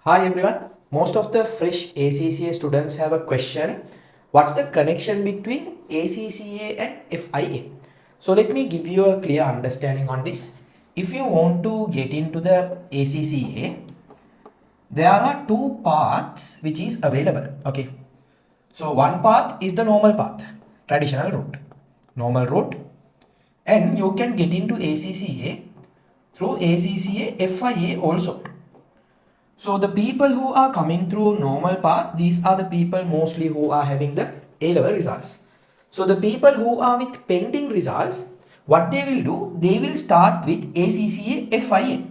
Hi everyone. Most of the fresh ACCA students have a question. What's the connection between ACCA and FIA? So let me give you a clear understanding on this. If you want to get into the ACCA, there are two paths which is available. Okay. So one path is the normal path, traditional route, normal route, and you can get into ACCA through ACCA FIA also. So the people who are coming through normal path, these are the people mostly who are having the A-level results. So the people who are with pending results, what they will do, they will start with ACCA FIA.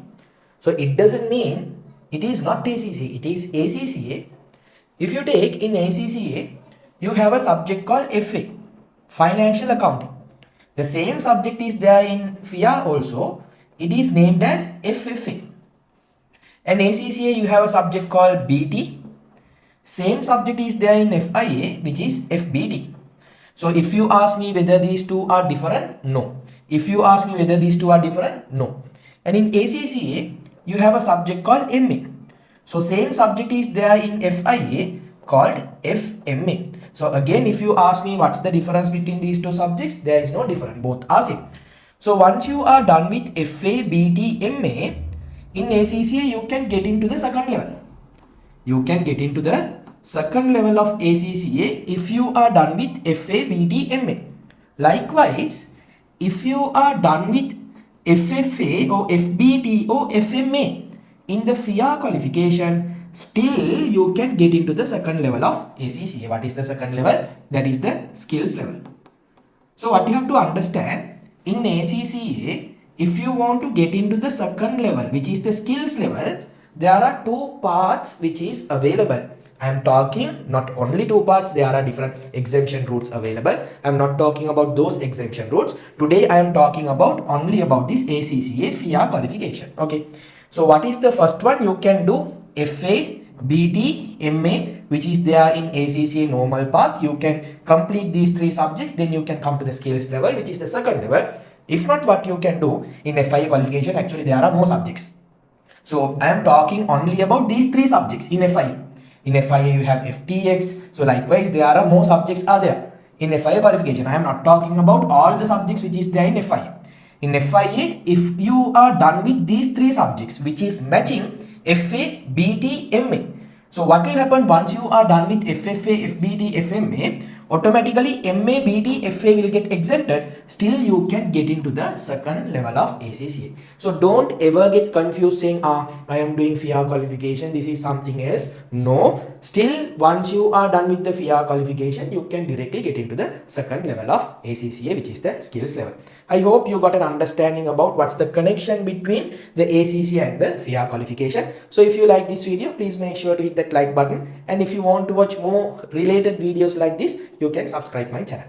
So it doesn't mean it is not ACCA, it is ACCA. If you take in ACCA, you have a subject called FA, Financial Accounting. The same subject is there in FIA also. It is named as FFA. In ACCA, you have a subject called BT. Same subject is there in FIA, which is FBT. So if you ask me whether these two are different, no. If you ask me whether these two are different, no. And in ACCA, you have a subject called MA. So same subject is there in FIA called FMA. So again, if you ask me what's the difference between these two subjects, there is no difference. Both are same. So once you are done with FA, BT, MA, in ACCA, you can get into the second level. You can get into the second level of ACCA if you are done with FA, BT, MA. Likewise, if you are done with FFA or FBT or FMA in the FIA qualification, still you can get into the second level of ACCA. What is the second level? That is the skills level. So what you have to understand, in ACCA, if you want to get into the second level, which is the skills level, there are two paths which is available. I am talking not only two paths, there are different exemption routes available. I am not talking about those exemption routes. Today I am talking about only about this ACCA FIA qualification. Okay. So what is the first one? You can do FA, BT, MA, which is there in ACCA normal path. You can complete these three subjects, then you can come to the skills level, which is the second level. If not, what you can do in FIA qualification, actually there are more subjects. So I am talking only about these three subjects in FIA. In FIA you have FTX. So likewise there are more subjects are there. In FIA qualification, I am not talking about all the subjects which is there in FIA. In FIA, if you are done with these three subjects, which is matching FA, BT, MA. So what will happen once you are done with FFA, FBT, FMA? Automatically MA, BT, FA will get exempted. Still you can get into the second level of ACCA. So don't ever get confused saying, I am doing FIA qualification, this is something else. No, still once you are done with the FIA qualification, you can directly get into the second level of ACCA, which is the skills level. I hope you got an understanding about what's the connection between the ACCA and the FIA qualification. So if you like this video, please make sure to hit that like button. And if you want to watch more related videos like this, you can subscribe my channel.